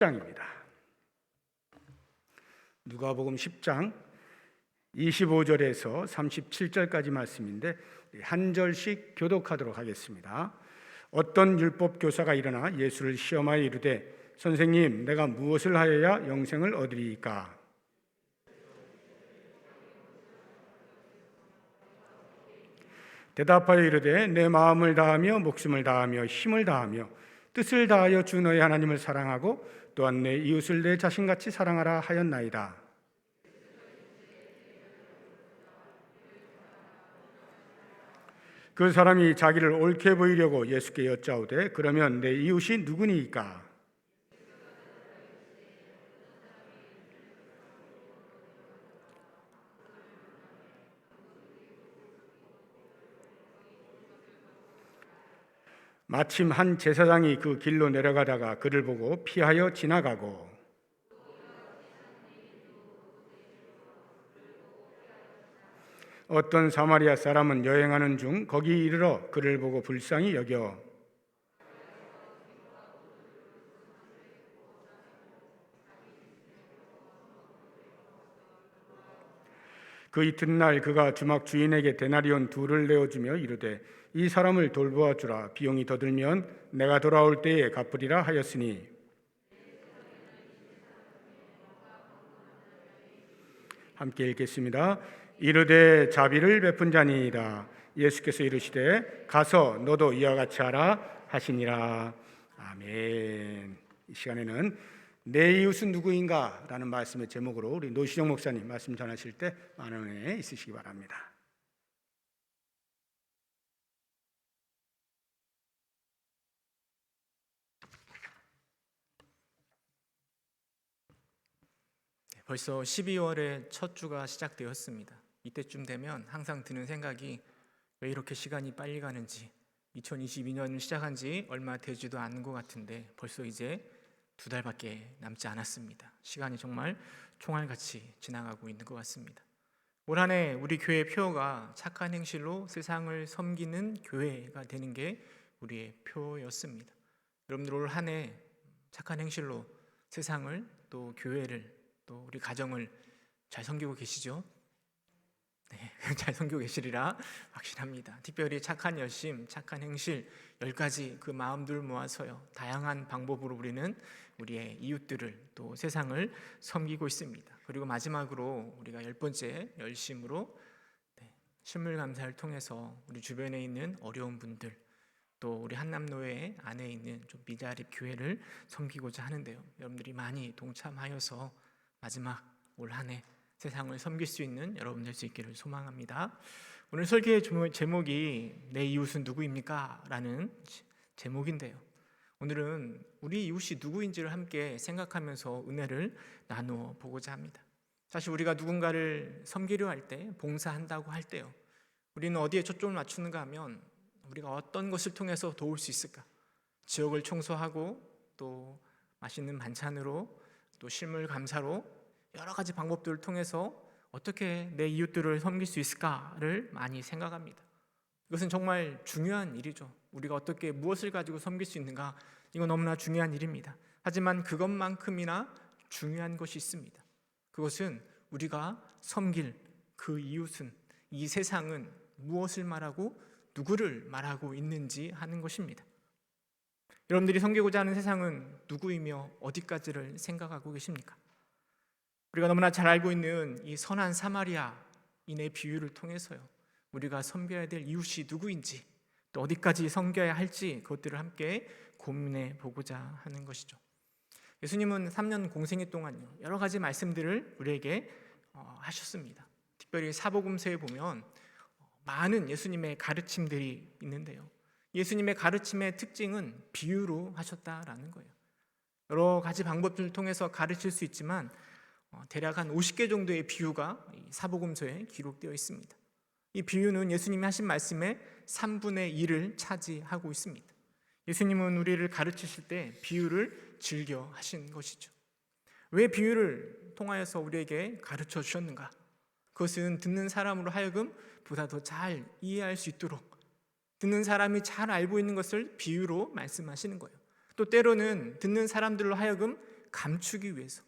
10장입니다. 누가복음 10장 25절에서 37절까지 말씀인데 한 절씩 교독하도록 하겠습니다. 어떤 율법 교사가 일어나 예수를 시험하여 이르되 선생님, 내가 무엇을 하여야 영생을 얻으리이까? 대답하여 이르되 내 마음을 다하며 목숨을 다하며 힘을 다하며 뜻을 다하여 주 너의 하나님을 사랑하고 또한 내 이웃을 내 자신같이 사랑하라 하였나이다. 그 사람이 자기를 옳게 보이려고 예수께 여짜오되 그러면 내 이웃이 누구니이까? 마침 한 제사장이 그 길로 내려가다가 그를 보고 피하여 지나가고 어떤 사마리아 사람은 여행하는 중 거기 이르러 그를 보고 불쌍히 여겨 그 이튿날 그가 주막 주인에게 데나리온 둘을 내어주며 이르되 이 사람을 돌보아 주라. 비용이 더 들면 내가 돌아올 때에 갚으리라 하였으니 함께 읽겠습니다. 이르되 자비를 베푼 자니이다. 예수께서 이르시되 가서 너도 이와 같이 하라 하시니라. 아멘. 이 시간에는 내 이웃은 누구인가? 라는 말씀의 제목으로 우리 노시정 목사님 말씀 전하실 때 많은 은혜 있으시기 바랍니다. 벌써 12월의 첫 주가 시작되었습니다. 이때쯤 되면 항상 드는 생각이 왜 이렇게 시간이 빨리 가는지, 2022년을 시작한 지 얼마 되지도 않은 것 같은데 벌써 이제 2달밖에 남지 않았습니다. 시간이 정말 총알같이 지나가고 있는 것 같습니다. 올 한 해 우리 교회 표어가 착한 행실로 세상을 섬기는 교회가 되는 게 우리의 표였습니다. 여러분들 올 한 해 착한 행실로 세상을 또 교회를 또 우리 가정을 잘 섬기고 계시죠? 네, 잘 섬기고 계시리라 확신합니다. 특별히 착한 열심, 착한 행실 10가지 그 마음들 모아서요 다양한 방법으로 우리는 우리의 이웃들을 또 세상을 섬기고 있습니다. 그리고 마지막으로 우리가 10번째 열심으로 실물 감사를 통해서 우리 주변에 있는 어려운 분들 또 우리 한남노회 안에 있는 좀 미자립 교회를 섬기고자 하는데요. 여러분들이 많이 동참하여서 마지막 올 한 해 세상을 섬길 수 있는 여러분 될 수 있기를 소망합니다. 오늘 설교의 제목이 내 이웃은 누구입니까? 라는 제목인데요. 오늘은 우리 이웃이 누구인지를 함께 생각하면서 은혜를 나누어 보고자 합니다. 사실 우리가 누군가를 섬기려 할 때, 봉사한다고 할 때요, 우리는 어디에 초점을 맞추는가 하면 우리가 어떤 것을 통해서 도울 수 있을까? 지역을 청소하고 또 맛있는 반찬으로 또 실물 감사로 여러 가지 방법들을 통해서 어떻게 내 이웃들을 섬길 수 있을까를 많이 생각합니다. 이것은 정말 중요한 일이죠. 우리가 어떻게 무엇을 가지고 섬길 수 있는가, 이건 너무나 중요한 일입니다. 하지만 그것만큼이나 중요한 것이 있습니다. 그것은 우리가 섬길 그 이웃은, 이 세상은 무엇을 말하고 누구를 말하고 있는지 하는 것입니다. 여러분들이 섬기고자 하는 세상은 누구이며 어디까지를 생각하고 계십니까? 우리가 너무나 잘 알고 있는 이 선한 사마리아인의 비유를 통해서요 우리가 섬겨야 될 이웃이 누구인지 또 어디까지 섬겨야 할지 그것들을 함께 고민해 보고자 하는 것이죠. 예수님은 3년 공생애 동안요 여러 가지 말씀들을 우리에게 하셨습니다. 특별히 사복음서에 보면 많은 예수님의 가르침들이 있는데요, 예수님의 가르침의 특징은 비유로 하셨다라는 거예요. 여러 가지 방법들을 통해서 가르칠 수 있지만 대략 한 50개 정도의 비유가 사복음서에 기록되어 있습니다. 이 비유는 예수님이 하신 말씀의 3분의 1을 차지하고 있습니다. 예수님은 우리를 가르치실 때 비유를 즐겨 하신 것이죠. 왜 비유를 통하여서 우리에게 가르쳐 주셨는가? 그것은 듣는 사람으로 하여금 보다 더 잘 이해할 수 있도록, 듣는 사람이 잘 알고 있는 것을 비유로 말씀하시는 거예요. 또 때로는 듣는 사람들로 하여금 감추기 위해서,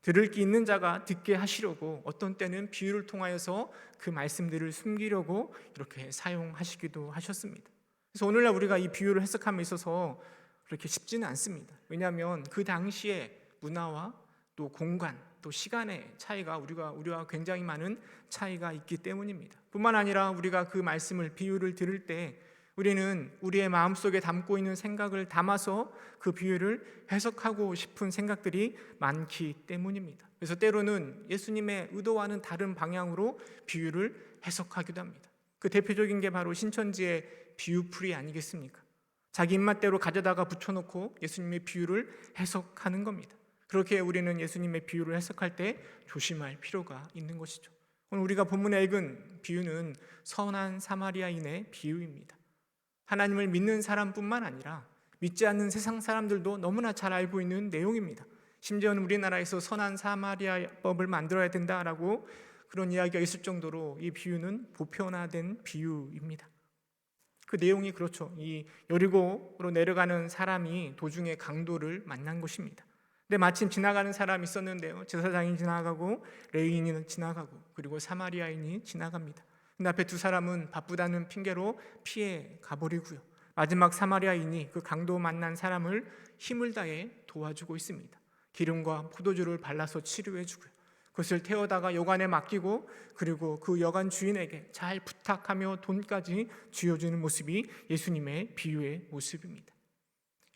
들을 귀 있는 자가 듣게 하시려고 어떤 때는 비유를 통하여서 그 말씀들을 숨기려고 이렇게 사용하시기도 하셨습니다. 그래서 오늘날 우리가 이 비유를 해석함에 있어서 그렇게 쉽지는 않습니다. 왜냐하면 그 당시의 문화와 또 공간, 또 시간의 차이가 우리와 굉장히 많은 차이가 있기 때문입니다. 뿐만 아니라 우리가 그 말씀을, 비유를 들을 때 우리는 우리의 마음속에 담고 있는 생각을 담아서 그 비유를 해석하고 싶은 생각들이 많기 때문입니다. 그래서 때로는 예수님의 의도와는 다른 방향으로 비유를 해석하기도 합니다. 그 대표적인 게 바로 신천지의 비유풀이 아니겠습니까? 자기 입맛대로 가져다가 붙여놓고 예수님의 비유를 해석하는 겁니다. 그렇게 우리는 예수님의 비유를 해석할 때 조심할 필요가 있는 것이죠. 오늘 우리가 본문에 읽은 비유는 선한 사마리아인의 비유입니다. 하나님을 믿는 사람뿐만 아니라 믿지 않는 세상 사람들도 너무나 잘 알고 있는 내용입니다. 심지어는 우리나라에서 선한 사마리아법을 만들어야 된다라고 그런 이야기가 있을 정도로 이 비유는 보편화된 비유입니다. 그 내용이 그렇죠. 이 여리고로 내려가는 사람이 도중에 강도를 만난 것입니다. 근데 마침 지나가는 사람이 있었는데요, 제사장이 지나가고 레위인이 지나가고 그리고 사마리아인이 지나갑니다. 근데 앞에 두 사람은 바쁘다는 핑계로 피해 가버리고요, 마지막 사마리아인이 그 강도 만난 사람을 힘을 다해 도와주고 있습니다. 기름과 포도주를 발라서 치료해주고요, 그것을 태워다가 여관에 맡기고 그리고 그 여관 주인에게 잘 부탁하며 돈까지 쥐어주는 모습이 예수님의 비유의 모습입니다.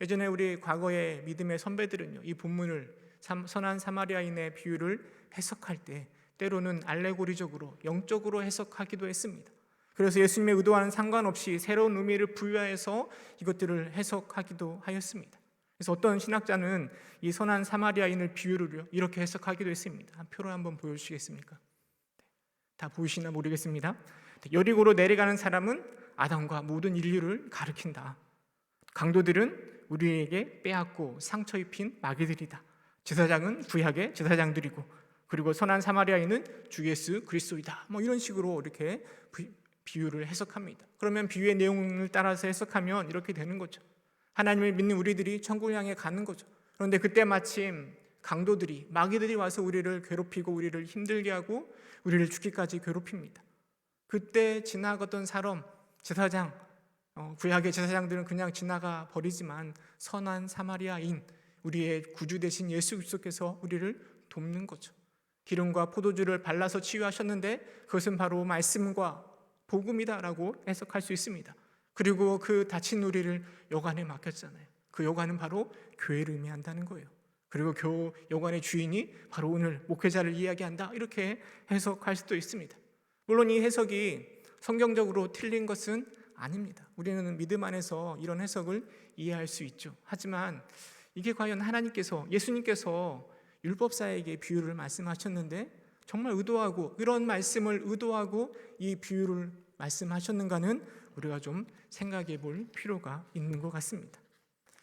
예전에 우리 과거의 믿음의 선배들은요, 이 본문을, 선한 사마리아인의 비유를 해석할 때 때로는 알레고리적으로, 영적으로 해석하기도 했습니다. 그래서 예수님의 의도와는 상관없이 새로운 의미를 부여해서 이것들을 해석하기도 하였습니다. 그래서 어떤 신학자는 이 선한 사마리아인을 비유를 이렇게 해석하기도 했습니다. 한 표로 한번 보여주시겠습니까? 다 보이시나 모르겠습니다. 여리고로 내려가는 사람은 아담과 모든 인류를 가리킨다. 강도들은 우리에게 빼앗고 상처 입힌 마귀들이다. 제사장은 구약의 제사장들이고 그리고 선한 사마리아인은 주 예수 그리스도이다. 이런 식으로 이렇게 비유를 해석합니다. 그러면 비유의 내용을 따라서 해석하면 이렇게 되는 거죠. 하나님을 믿는 우리들이 천국을 향해 가는 거죠. 그런데 그때 마침 강도들이, 마귀들이 와서 우리를 괴롭히고 우리를 힘들게 하고 우리를 죽기까지 괴롭힙니다. 그때 지나가던 사람, 제사장, 구약의 제사장들은 그냥 지나가 버리지만 선한 사마리아인, 우리의 구주 되신 예수 그리스도께서 우리를 돕는 거죠. 기름과 포도주를 발라서 치유하셨는데 그것은 바로 말씀과 복음이다라고 해석할 수 있습니다. 그리고 그 다친 우리를 여관에 맡겼잖아요. 그 여관은 바로 교회를 의미한다는 거예요. 그리고 여관의 주인이 바로 오늘 목회자를 이야기한다, 이렇게 해석할 수도 있습니다. 물론 이 해석이 성경적으로 틀린 것은 아닙니다. 우리는 믿음 안에서 이런 해석을 이해할 수 있죠. 하지만 이게 과연 하나님께서, 예수님께서 율법사에게 비유를 말씀하셨는데 정말 의도하고, 이런 말씀을 의도하고 이 비유를 말씀하셨는가는 우리가 좀 생각해 볼 필요가 있는 것 같습니다.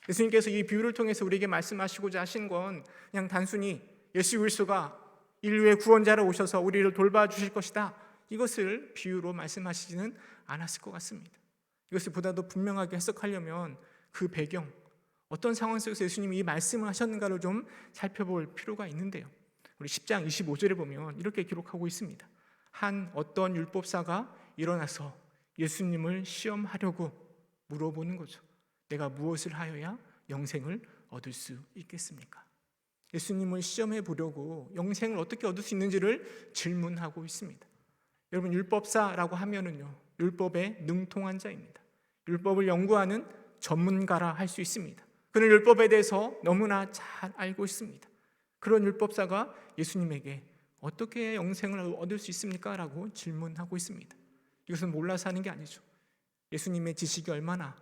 예수님께서 이 비유를 통해서 우리에게 말씀하시고자 하신 건 그냥 단순히 예수 그리스도가 인류의 구원자로 오셔서 우리를 돌봐주실 것이다, 이것을 비유로 말씀하시지는 않았을 것 같습니다. 이것을 보다 더 분명하게 해석하려면 그 배경, 어떤 상황 속에서 예수님이 이 말씀을 하셨는가를 좀 살펴볼 필요가 있는데요, 우리 10장 25절에 보면 이렇게 기록하고 있습니다. 한 어떤 율법사가 일어나서 예수님을 시험하려고 물어보는 거죠. 내가 무엇을 하여야 영생을 얻을 수 있겠습니까? 예수님을 시험해 보려고 영생을 어떻게 얻을 수 있는지를 질문하고 있습니다. 여러분, 율법사라고 하면은요, 율법에 능통한 자입니다. 율법을 연구하는 전문가라 할 수 있습니다. 그는 율법에 대해서 너무나 잘 알고 있습니다. 그런 율법사가 예수님에게 어떻게 영생을 얻을 수 있습니까? 라고 질문하고 있습니다. 이것은 몰라서 하는 게 아니죠. 예수님의 지식이 얼마나,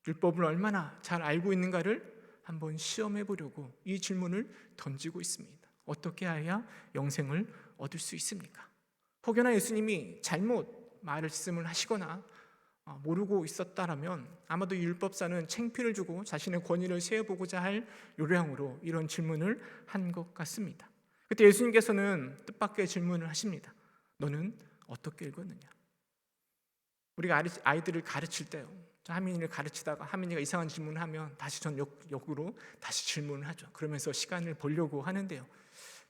율법을 얼마나 잘 알고 있는가를 한번 시험해 보려고 이 질문을 던지고 있습니다. 어떻게 해야 영생을 얻을 수 있습니까? 혹여나 예수님이 잘못 말씀을 하시거나 모르고 있었다라면 아마도 율법사는 창피를 주고 자신의 권위를 세워보고자 할 요량으로 이런 질문을 한 것 같습니다. 그때 예수님께서는 뜻밖의 질문을 하십니다. 너는 어떻게 읽었느냐? 우리가 아이들을 가르칠 때요, 하민이를 가르치다가 하민이가 이상한 질문을 하면 다시 전 역으로 다시 질문을 하죠. 그러면서 시간을 보려고 하는데요.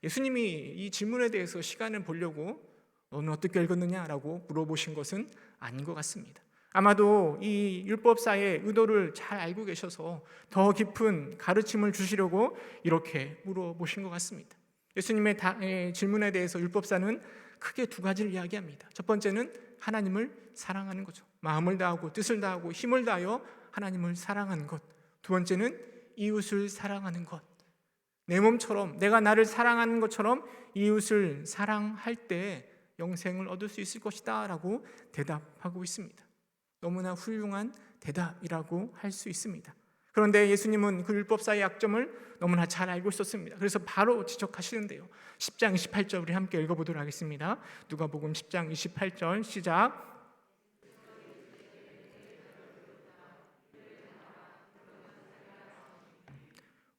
예수님이 이 질문에 대해서 시간을 보려고 너는 어떻게 읽었느냐라고 물어보신 것은 아닌 것 같습니다. 아마도 이 율법사의 의도를 잘 알고 계셔서 더 깊은 가르침을 주시려고 이렇게 물어보신 것 같습니다. 예수님의 질문에 대해서 율법사는 크게 두 가지를 이야기합니다. 첫 번째는 하나님을 사랑하는 거죠. 마음을 다하고 뜻을 다하고 힘을 다하여 하나님을 사랑하는 것. 두 번째는 이웃을 사랑하는 것. 내 몸처럼 내가 나를 사랑하는 것처럼 이웃을 사랑할 때 영생을 얻을 수 있을 것이다 라고 대답하고 있습니다. 너무나 훌륭한 대답이라고 할 수 있습니다. 그런데 예수님은 그 율법사의 약점을 너무나 잘 알고 있었습니다. 그래서 바로 지적하시는데요. 10장 28절 우리 함께 읽어보도록 하겠습니다. 누가복음 10장 28절 시작.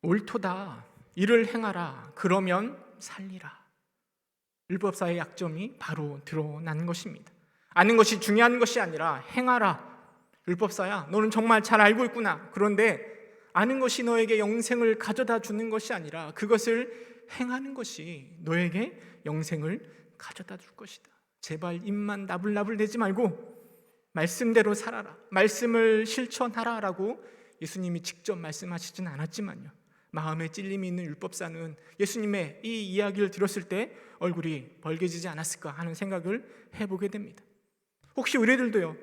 옳도다. 이를 행하라. 그러면 살리라. 율법사의 약점이 바로 드러난 것입니다. 아는 것이 중요한 것이 아니라 행하라. 율법사야, 너는 정말 잘 알고 있구나. 그런데 아는 것이 너에게 영생을 가져다 주는 것이 아니라 그것을 행하는 것이 너에게 영생을 가져다 줄 것이다. 제발 입만 나불나불 대지 말고 말씀대로 살아라. 말씀을 실천하라 라고 예수님이 직접 말씀하시진 않았지만요. 마음에 찔림이 있는 율법사는 예수님의 이 이야기를 들었을 때 얼굴이 벌개지지 않았을까 하는 생각을 해보게 됩니다. 혹시 우리들도요,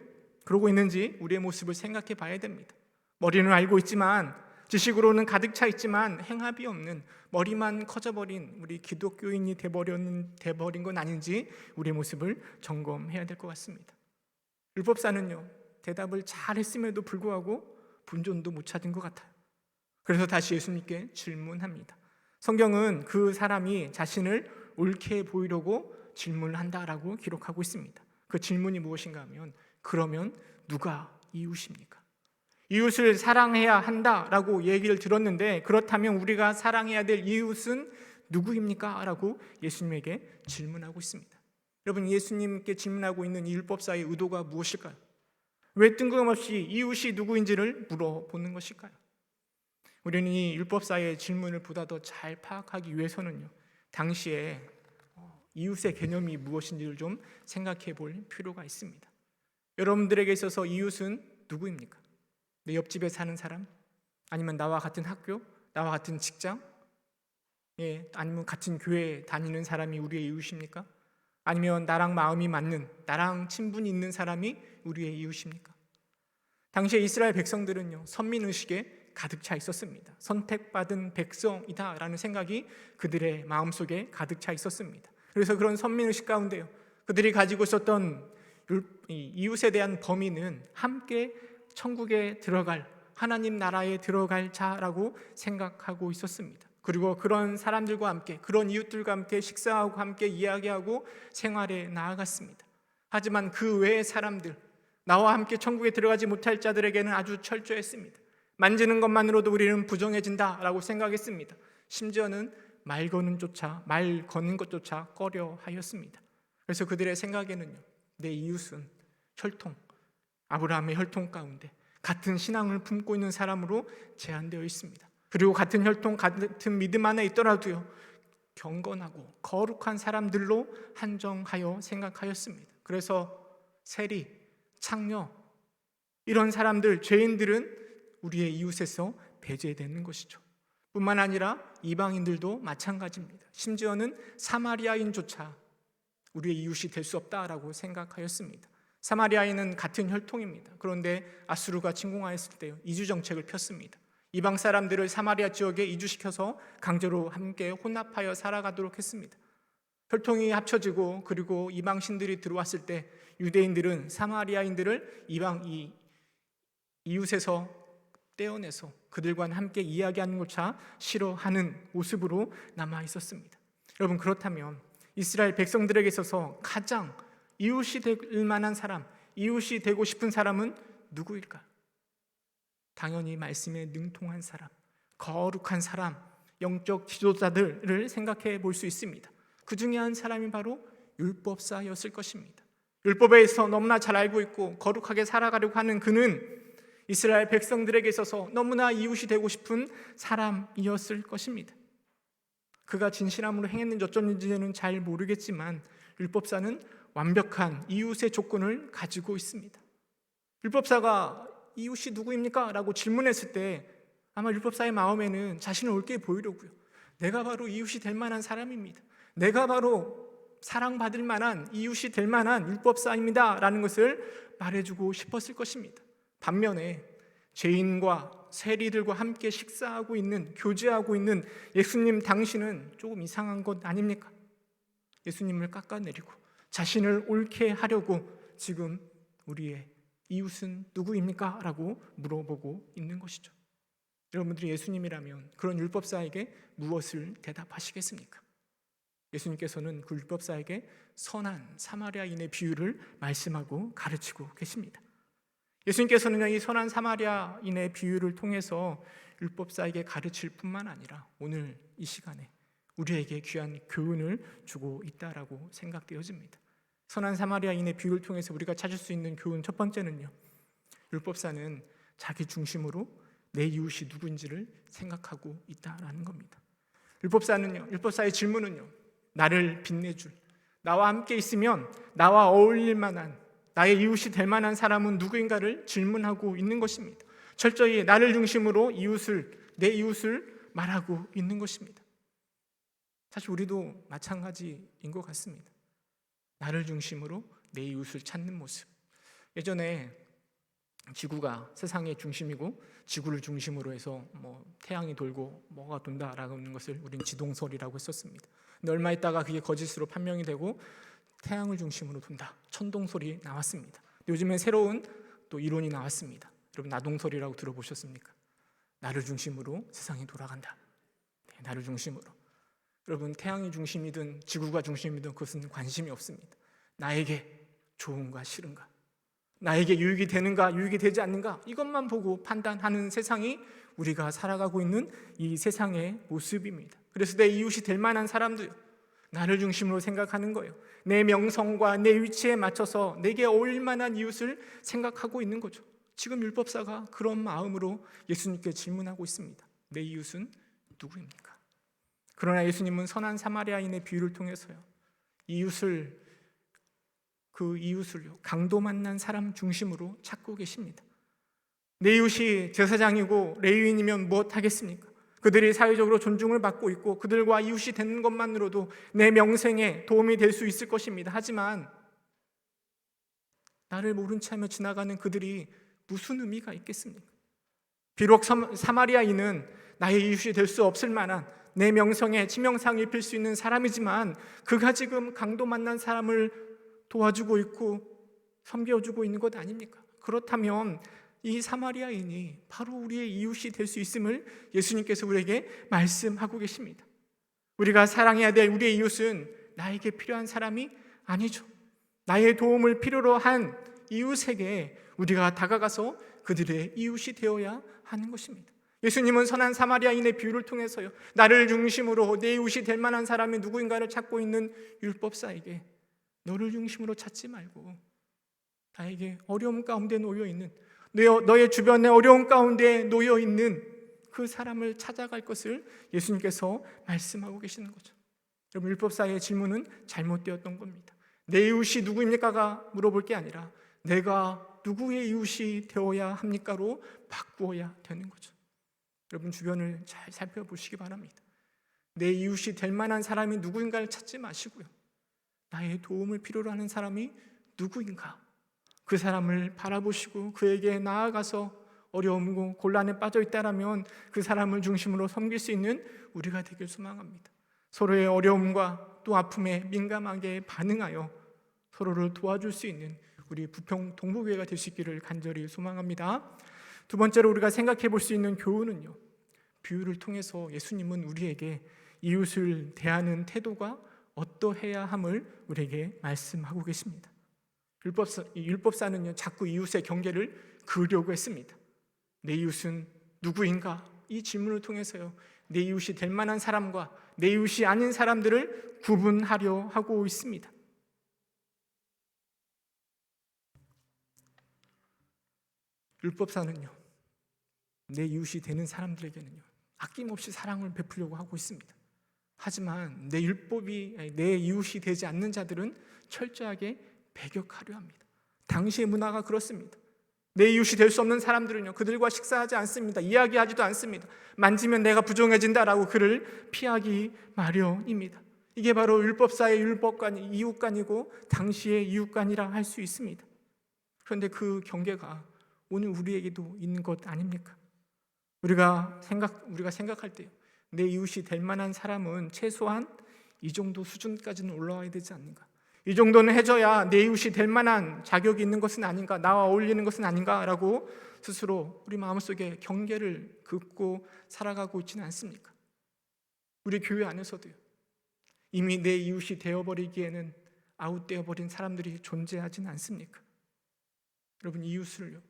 그러고 있는지 우리의 모습을 생각해 봐야 됩니다. 머리는 알고 있지만, 지식으로는 가득 차 있지만 행합이 없는, 머리만 커져버린 우리 기독교인이 돼버린 건 아닌지 우리의 모습을 점검해야 될 것 같습니다. 율법사는요, 대답을 잘 했음에도 불구하고 분존도 못 찾은 것 같아요. 그래서 다시 예수님께 질문합니다. 성경은 그 사람이 자신을 옳게 보이려고 질문을 한다라고 기록하고 있습니다. 그 질문이 무엇인가 하면, 그러면 누가 이웃입니까? 이웃을 사랑해야 한다라고 얘기를 들었는데, 그렇다면 우리가 사랑해야 될 이웃은 누구입니까? 라고 예수님에게 질문하고 있습니다. 여러분, 예수님께 질문하고 있는 이 율법사의 의도가 무엇일까요? 왜 뜬금없이 이웃이 누구인지를 물어보는 것일까요? 우리는 이 율법사의 질문을 보다 더 잘 파악하기 위해서는요, 당시에 이웃의 개념이 무엇인지를 좀 생각해 볼 필요가 있습니다. 여러분들에게 있어서 이웃은 누구입니까? 내 옆집에 사는 사람? 아니면 나와 같은 학교? 나와 같은 직장? 아니면 같은 교회에 다니는 사람이 우리의 이웃입니까? 아니면 나랑 마음이 맞는, 나랑 친분이 있는 사람이 우리의 이웃입니까? 당시에 이스라엘 백성들은요, 선민의식에 가득 차 있었습니다. 선택받은 백성이다라는 생각이 그들의 마음속에 가득 차 있었습니다. 그래서 그런 선민의식 가운데요, 그들이 가지고 있었던 이웃에 대한 범위는 함께 천국에 들어갈, 하나님 나라에 들어갈 자라고 생각하고 있었습니다. 그리고 그런 사람들과 함께, 그런 이웃들과 함께 식사하고 함께 이야기하고 생활에 나아갔습니다. 하지만 그 외의 사람들, 나와 함께 천국에 들어가지 못할 자들에게는 아주 철저했습니다. 만지는 것만으로도 우리는 부정해진다라고 생각했습니다. 심지어는 말 거는 것조차 꺼려하였습니다. 그래서 그들의 생각에는요, 내 이웃은 혈통, 아브라함의 혈통 가운데 같은 신앙을 품고 있는 사람으로 제한되어 있습니다. 그리고 같은 혈통, 같은 믿음 안에 있더라도요, 경건하고 거룩한 사람들로 한정하여 생각하였습니다. 그래서 세리, 창녀, 이런 사람들, 죄인들은 우리의 이웃에서 배제되는 것이죠. 뿐만 아니라 이방인들도 마찬가지입니다. 심지어는 사마리아인조차 우리의 이웃이 될 수 없다라고 생각하였습니다. 사마리아인은 같은 혈통입니다. 그런데 아수르가 침공하였을 때 이주 정책을 폈습니다. 이방 사람들을 사마리아 지역에 이주시켜서 강제로 함께 혼합하여 살아가도록 했습니다. 혈통이 합쳐지고 그리고 이방 신들이 들어왔을 때 유대인들은 사마리아인들을 이웃에서 떼어내서 그들과 함께 이야기하는 것조차 싫어하는 모습으로 남아 있었습니다. 여러분, 그렇다면 이스라엘 백성들에게 있어서 가장 이웃이 될 만한 사람, 이웃이 되고 싶은 사람은 누구일까요? 당연히 말씀에 능통한 사람, 거룩한 사람, 영적 지도자들을 생각해 볼 수 있습니다. 그 중에 한 사람이 바로 율법사였을 것입니다. 율법에 있어 너무나 잘 알고 있고 거룩하게 살아가려고 하는 그는 이스라엘 백성들에게 있어서 너무나 이웃이 되고 싶은 사람이었을 것입니다. 그가 진실함으로 행했는지 어쩐지는 잘 모르겠지만 율법사는 완벽한 이웃의 조건을 가지고 있습니다. 율법사가 이웃이 누구입니까? 라고 질문했을 때 아마 율법사의 마음에는 자신을 옳게 보이려고요. 내가 바로 이웃이 될 만한 사람입니다. 내가 바로 사랑받을 만한 이웃이 될 만한 율법사입니다 라는 것을 말해주고 싶었을 것입니다. 반면에 죄인과 세리들과 함께 식사하고 있는, 교제하고 있는 예수님 당신은 조금 이상한 것 아닙니까? 예수님을 깎아내리고 자신을 옳게 하려고 지금 우리의 이웃은 누구입니까? 라고 물어보고 있는 것이죠. 여러분들이 예수님이라면 그런 율법사에게 무엇을 대답하시겠습니까? 예수님께서는 그 율법사에게 선한 사마리아인의 비유를 말씀하고 가르치고 계십니다. 예수님께서는 이 선한 사마리아인의 비유를 통해서 율법사에게 가르칠 뿐만 아니라 오늘 이 시간에 우리에게 귀한 교훈을 주고 있다라고 생각되어집니다. 선한 사마리아인의 비유를 통해서 우리가 찾을 수 있는 교훈 첫 번째는요, 율법사는 자기 중심으로 내 이웃이 누구인지를 생각하고 있다라는 겁니다. 율법사의 질문은요, 나를 빛내줄, 나와 함께 있으면 나와 어울릴 만한, 나의 이웃이 될 만한 사람은 누구인가를 질문하고 있는 것입니다. 철저히 나를 중심으로 내 이웃을 말하고 있는 것입니다. 사실 우리도 마찬가지인 것 같습니다. 나를 중심으로 내 이웃을 찾는 모습. 예전에 지구가 세상의 중심이고 지구를 중심으로 해서 태양이 돌고 뭐가 돈다라는 것을 우리는 지동설이라고 했었습니다. 근데 얼마 있다가 그게 거짓으로 판명이 되고 태양을 중심으로 돈다, 천동설이 나왔습니다. 요즘에 새로운 또 이론이 나왔습니다. 여러분 나동설이라고 들어보셨습니까? 나를 중심으로 세상이 돌아간다. 네, 나를 중심으로. 여러분 태양이 중심이든 지구가 중심이든 그것은 관심이 없습니다. 나에게 좋은가 싫은가, 나에게 유익이 되는가 유익이 되지 않는가, 이것만 보고 판단하는 세상이 우리가 살아가고 있는 이 세상의 모습입니다. 그래서 내 이웃이 될 만한 사람도요, 나를 중심으로 생각하는 거예요. 내 명성과 내 위치에 맞춰서 내게 어울릴 만한 이웃을 생각하고 있는 거죠. 지금 율법사가 그런 마음으로 예수님께 질문하고 있습니다. 내 이웃은 누구입니까? 그러나 예수님은 선한 사마리아인의 비유를 통해서요, 그 이웃을요, 강도 만난 사람 중심으로 찾고 계십니다. 내 이웃이 제사장이고 레위인이면 무엇하겠습니까? 그들이 사회적으로 존중을 받고 있고 그들과 이웃이 되는 것만으로도 내 명생에 도움이 될 수 있을 것입니다. 하지만 나를 모른 채 하며 지나가는 그들이 무슨 의미가 있겠습니까? 비록 사마리아인은 나의 이웃이 될 수 없을 만한, 내 명성에 치명상을 입힐 수 있는 사람이지만 그가 지금 강도 만난 사람을 도와주고 있고 섬겨주고 있는 것 아닙니까? 그렇다면 이 사마리아인이 바로 우리의 이웃이 될 수 있음을 예수님께서 우리에게 말씀하고 계십니다. 우리가 사랑해야 될 우리의 이웃은 나에게 필요한 사람이 아니죠. 나의 도움을 필요로 한 이웃에게 우리가 다가가서 그들의 이웃이 되어야 하는 것입니다. 예수님은 선한 사마리아인의 비유를 통해서요, 나를 중심으로 내 이웃이 될 만한 사람이 누구인가를 찾고 있는 율법사에게 너를 중심으로 찾지 말고 나에게 어려움 가운데 놓여있는, 너의 주변에 어려움 가운데 놓여있는 그 사람을 찾아갈 것을 예수님께서 말씀하고 계시는 거죠. 여러분, 율법사의 질문은 잘못되었던 겁니다. 내 이웃이 누구입니까가 물어볼 게 아니라 내가 누구의 이웃이 되어야 합니까로 바꾸어야 되는 거죠. 여러분, 주변을 잘 살펴보시기 바랍니다. 내 이웃이 될 만한 사람이 누구인가를 찾지 마시고요, 나의 도움을 필요로 하는 사람이 누구인가, 그 사람을 바라보시고 그에게 나아가서 어려움과 곤란에 빠져 있다라면 그 사람을 중심으로 섬길 수 있는 우리가 되길 소망합니다. 서로의 어려움과 또 아픔에 민감하게 반응하여 서로를 도와줄 수 있는 우리 부평 동부교회가 될 수 있기를 간절히 소망합니다. 두 번째로 우리가 생각해 볼 수 있는 교훈은요, 비유를 통해서 예수님은 우리에게 이웃을 대하는 태도가 어떠해야 함을 우리에게 말씀하고 계십니다. 율법사는요, 자꾸 이웃의 경계를 그으려고 했습니다. 내 이웃은 누구인가? 이 질문을 통해서요, 내 이웃이 될 만한 사람과 내 이웃이 아닌 사람들을 구분하려 하고 있습니다. 율법사는요, 내 이웃이 되는 사람들에게는요, 아낌없이 사랑을 베풀려고 하고 있습니다. 하지만 내 이웃이 되지 않는 자들은 철저하게 배격하려 합니다. 당시의 문화가 그렇습니다. 내 이웃이 될 수 없는 사람들은요, 그들과 식사하지 않습니다. 이야기하지도 않습니다. 만지면 내가 부정해진다라고 그를 피하기 마련입니다. 이게 바로 율법사의 이웃간이고 당시의 이웃간이라 할 수 있습니다. 그런데 그 경계가 오늘 우리에게도 있는 것 아닙니까? 우리가 생각할 때요, 내 이웃이 될 만한 사람은 최소한 이 정도 수준까지는 올라와야 되지 않는가? 이 정도는 해줘야 내 이웃이 될 만한 자격이 있는 것은 아닌가? 나와 어울리는 것은 아닌가라고 스스로 우리 마음속에 경계를 긋고 살아가고 있지는 않습니까? 우리 교회 안에서도요, 이미 내 이웃이 되어버리기에는 아웃되어버린 사람들이 존재하지는 않습니까? 여러분, 이웃을요,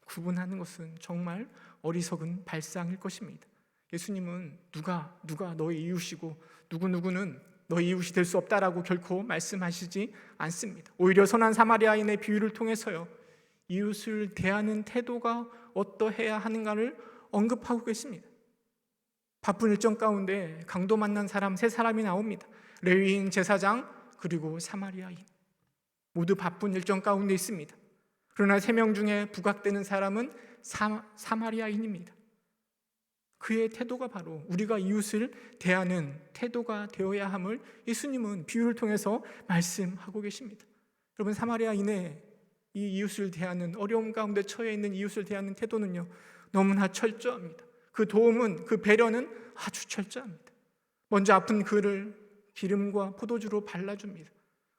구분하는 것은 정말 어리석은 발상일 것입니다. 예수님은 누가 너의 이웃이고 누구는 너의 이웃이 될 수 없다라고 결코 말씀하시지 않습니다. 오히려 선한 사마리아인의 비유를 통해서요, 이웃을 대하는 태도가 어떠해야 하는가를 언급하고 계십니다. 바쁜 일정 가운데 강도 만난 사람 세 사람이 나옵니다. 레위인, 제사장, 그리고 사마리아인. 모두 바쁜 일정 가운데 있습니다. 그러나 3명 중에 부각되는 사람은 사마리아인입니다. 그의 태도가 바로 우리가 이웃을 대하는 태도가 되어야 함을 예수님은 비유를 통해서 말씀하고 계십니다. 여러분, 사마리아인의 이 이웃을 대하는, 어려움 가운데 처해 있는 이웃을 대하는 태도는요, 너무나 철저합니다. 그 도움은, 그 배려는 아주 철저합니다. 먼저 아픈 그를 기름과 포도주로 발라줍니다.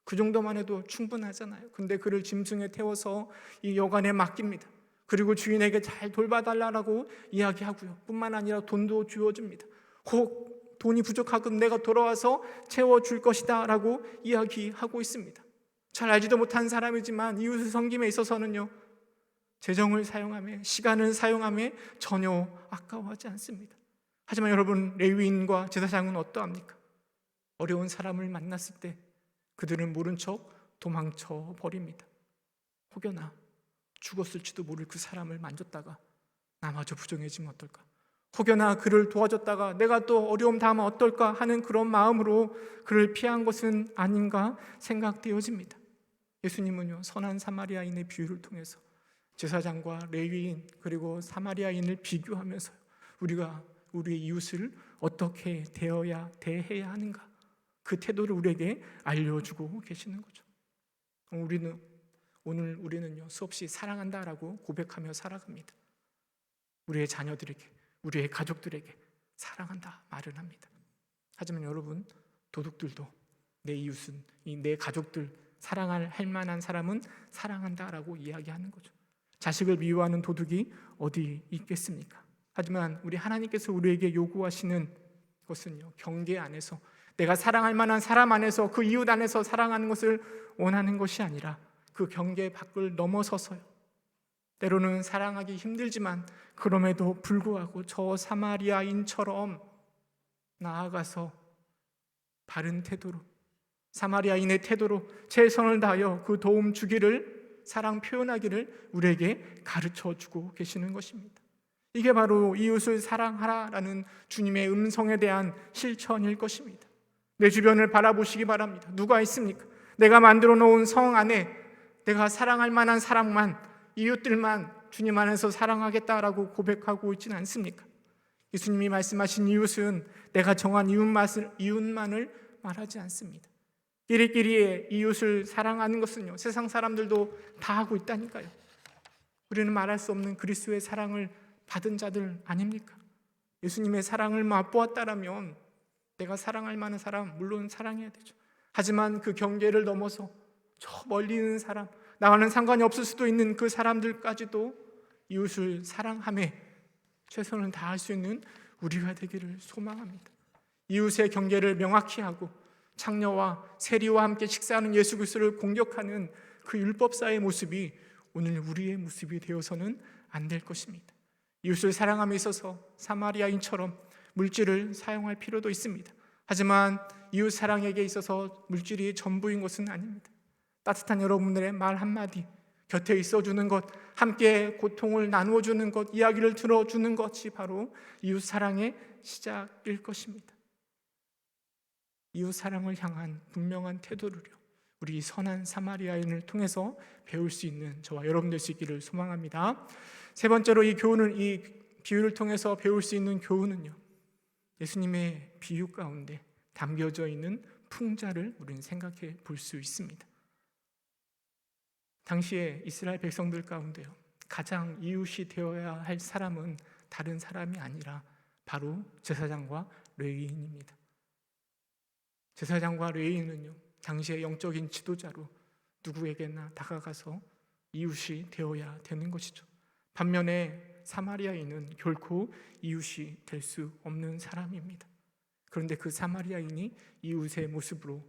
그 정도만 해도 충분하잖아요. 근데 그를 짐승에 태워서 이 여관에 맡깁니다. 그리고 주인에게 잘 돌봐달라고 이야기하고요, 뿐만 아니라 돈도 주어줍니다. 혹 돈이 부족하면 내가 돌아와서 채워줄 것이다 라고 이야기하고 있습니다. 잘 알지도 못한 사람이지만 이웃을 섬김에 있어서는요, 재정을 사용하며 시간을 사용하며 전혀 아까워하지 않습니다. 하지만 여러분, 레위인과 제사장은 어떠합니까? 어려운 사람을 만났을 때 그들은 모른 척 도망쳐 버립니다. 혹여나 죽었을지도 모를 그 사람을 만졌다가 나마저 부정해지면 어떨까? 혹여나 그를 도와줬다가 내가 또 어려움 당하면 어떨까 하는 그런 마음으로 그를 피한 것은 아닌가 생각되어집니다. 예수님은요, 선한 사마리아인의 비유를 통해서 제사장과 레위인 그리고 사마리아인을 비교하면서 우리가 우리의 이웃을 어떻게 대해야 하는가, 그 태도를 우리에게 알려주고 계시는 거죠. 오늘 우리는요, 수없이 사랑한다라고 고백하며 살아갑니다. 우리의 자녀들에게, 우리의 가족들에게 사랑한다 말은 합니다. 하지만 여러분, 도둑들도 내 이웃은, 내 가족들, 할 만한 사람은 사랑한다라고 이야기하는 거죠. 자식을 미워하는 도둑이 어디 있겠습니까? 하지만 우리 하나님께서 우리에게 요구하시는 것은요, 경계 안에서, 내가 사랑할 만한 사람 안에서, 그 이웃 안에서 사랑하는 것을 원하는 것이 아니라 그 경계 밖을 넘어서서요, 때로는 사랑하기 힘들지만 그럼에도 불구하고 저 사마리아인처럼 나아가서 바른 태도로, 사마리아인의 태도로 최선을 다하여 그 도움 주기를, 사랑 표현하기를 우리에게 가르쳐주고 계시는 것입니다. 이게 바로 이웃을 사랑하라라는 주님의 음성에 대한 실천일 것입니다. 내 주변을 바라보시기 바랍니다. 누가 있습니까? 내가 만들어 놓은 성 안에 내가 사랑할 만한 사람만, 이웃들만 주님 안에서 사랑하겠다라고 고백하고 있지는 않습니까? 예수님이 말씀하신 이웃은 내가 정한 이웃만을 말하지 않습니다. 끼리끼리의 이웃을 사랑하는 것은요, 세상 사람들도 다 하고 있다니까요. 우리는 말할 수 없는 그리스도의 사랑을 받은 자들 아닙니까? 예수님의 사랑을 맛보았다라면 내가 사랑할 만한 사람 물론 사랑해야 되죠. 하지만 그 경계를 넘어서 저 멀리 있는 사람, 나와는 상관이 없을 수도 있는 그 사람들까지도 이웃을 사랑하며 최선을 다할 수 있는 우리가 되기를 소망합니다. 이웃의 경계를 명확히 하고 창녀와 세리와 함께 식사하는 예수 그리스도를 공격하는 그 율법사의 모습이 오늘 우리의 모습이 되어서는 안 될 것입니다. 이웃을 사랑함에 있어서 사마리아인처럼 물질을 사용할 필요도 있습니다. 하지만 이웃 사랑에게 있어서 물질이 전부인 것은 아닙니다. 따뜻한 여러분들의 말 한마디, 곁에 있어주는 것, 함께 고통을 나누어주는 것, 이야기를 들어주는 것이 바로 이웃 사랑의 시작일 것입니다. 이웃 사랑을 향한 분명한 태도를요, 우리 선한 사마리아인을 통해서 배울 수 있는 저와 여러분 될 수 있기를 소망합니다. 세 번째로 이 비유를 통해서 배울 수 있는 교훈은요, 예수님의 비유 가운데 담겨져 있는 풍자를 우리는 생각해 볼 수 있습니다. 당시에 이스라엘 백성들 가운데요, 가장 이웃이 되어야 할 사람은 다른 사람이 아니라 바로 제사장과 레위인입니다. 제사장과 레위인은요, 당시의 영적인 지도자로 누구에게나 다가가서 이웃이 되어야 되는 것이죠. 반면에 사마리아인은 결코 이웃이 될 수 없는 사람입니다. 그런데 그 사마리아인이 이웃의 모습으로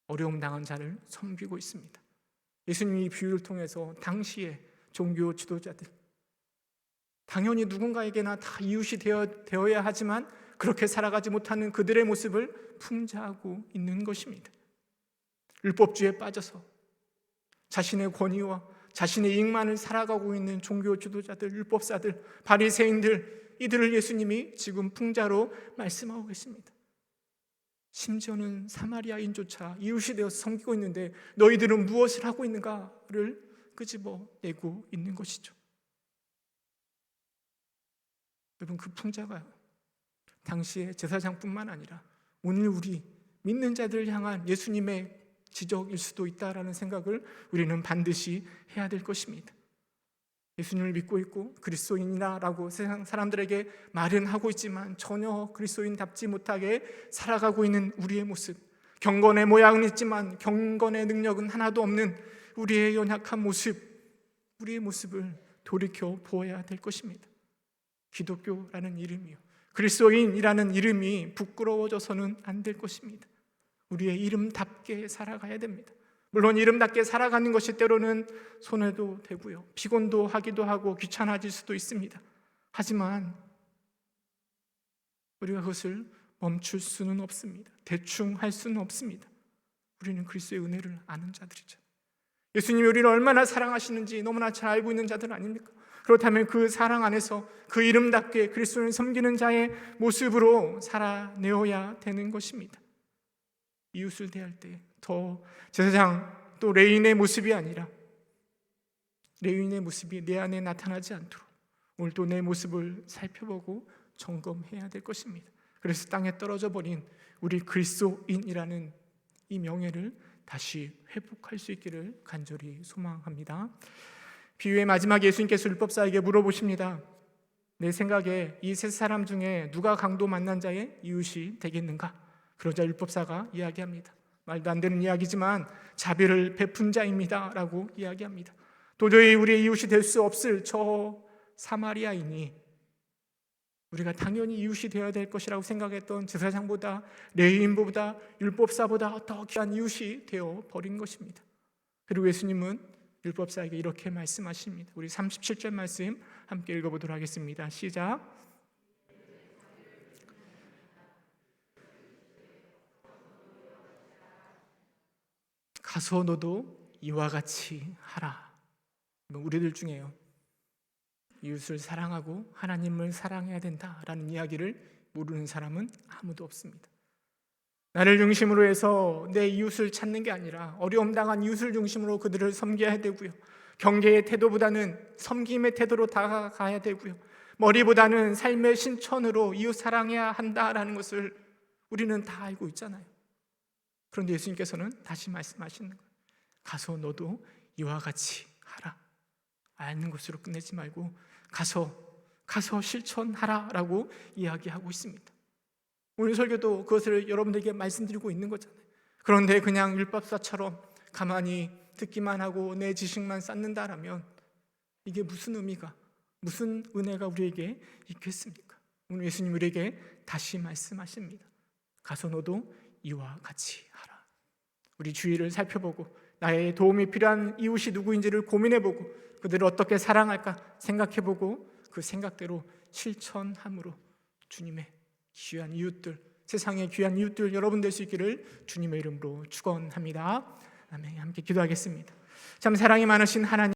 어려움 당한 자를 섬기고 있습니다. 예수님이 이 비유를 통해서 당시의 종교 지도자들, 당연히 누군가에게나 다 이웃이 되어야 하지만 그렇게 살아가지 못하는 그들의 모습을 풍자하고 있는 것입니다. 율법주의에 빠져서 자신의 권위와 자신의 이익만을 살아가고 있는 종교 지도자들, 율법사들, 바리새인들, 이들을 예수님이 지금 풍자로 말씀하고 계십니다. 심지어는 사마리아인조차 이웃이 되어서 섬기고 있는데 너희들은 무엇을 하고 있는가를 끄집어내고 있는 것이죠. 여러분, 그 풍자가요, 당시의 제사장뿐만 아니라 오늘 우리 믿는 자들을 향한 예수님의 지적일 수도 있다라는 생각을 우리는 반드시 해야 될 것입니다. 예수님을 믿고 있고 그리스도인이라고 세상 사람들에게 말은 하고 있지만 전혀 그리스도인답지 못하게 살아가고 있는 우리의 모습, 경건의 모양은 있지만 경건의 능력은 하나도 없는 우리의 연약한 모습, 우리의 모습을 돌이켜 보아야 될 것입니다. 기독교라는 이름이요, 그리스도인이라는 이름이 부끄러워져서는 안 될 것입니다. 우리의 이름답게 살아가야 됩니다. 물론 이름답게 살아가는 것이 때로는 손해도 되고요, 피곤도 하기도 하고 귀찮아질 수도 있습니다. 하지만 우리가 그것을 멈출 수는 없습니다. 대충 할 수는 없습니다. 우리는 그리스도의 은혜를 아는 자들이죠. 예수님이 우리를 얼마나 사랑하시는지 너무나 잘 알고 있는 자들 아닙니까? 그렇다면 그 사랑 안에서 그 이름답게 그리스도를 섬기는 자의 모습으로 살아내어야 되는 것입니다. 이웃을 대할 때 더 제사장 또 레위인의 모습이 아니라 레위인의 모습이 내 안에 나타나지 않도록 오늘도 내 모습을 살펴보고 점검해야 될 것입니다. 그래서 땅에 떨어져 버린 우리 그리스도인이라는 이 명예를 다시 회복할 수 있기를 간절히 소망합니다. 비유의 마지막에 예수님께서 율법사에게 물어보십니다. 내 생각에 이 세 사람 중에 누가 강도 만난 자의 이웃이 되겠는가? 그러자 율법사가 이야기합니다. 말도 안 되는 이야기지만 자비를 베푼 자입니다 라고 이야기합니다. 도저히 우리의 이웃이 될 수 없을 저 사마리아인이 우리가 당연히 이웃이 되어야 될 것이라고 생각했던 제사장보다 레위인보다 율법사보다 더 귀한 이웃이 되어 버린 것입니다. 그리고 예수님은 율법사에게 이렇게 말씀하십니다. 우리 37절 말씀 함께 읽어보도록 하겠습니다. 시작. 가서 너도 이와 같이 하라. 우리들 중에요, 이웃을 사랑하고 하나님을 사랑해야 된다라는 이야기를 모르는 사람은 아무도 없습니다. 나를 중심으로 해서 내 이웃을 찾는 게 아니라 어려움 당한 이웃을 중심으로 그들을 섬겨야 되고요, 경계의 태도보다는 섬김의 태도로 다가가야 되고요, 머리보다는 삶의 신천으로 이웃 사랑해야 한다라는 것을 우리는 다 알고 있잖아요. 그런데 예수님께서는 다시 말씀하시는 거예요. 가서 너도 이와 같이 하라. 아는 것으로 끝내지 말고 가서 실천하라라고 이야기하고 있습니다. 오늘 설교도 그것을 여러분들에게 말씀드리고 있는 거잖아요. 그런데 그냥 율법사처럼 가만히 듣기만 하고 내 지식만 쌓는다라면 이게 무슨 의미가, 무슨 은혜가 우리에게 있겠습니까? 오늘 예수님 우리에게 다시 말씀하십니다. 가서 너도 이와 같이 하라. 우리 주위를 살펴보고 나의 도움이 필요한 이웃이 누구인지를 고민해보고 그들을 어떻게 사랑할까 생각해보고 그 생각대로 실천함으로 주님의 귀한 이웃들, 세상의 귀한 이웃들 여러분 될 수 있기를 주님의 이름으로 축원합니다. 아멘. 함께 기도하겠습니다. 참 사랑이 많으신 하나님,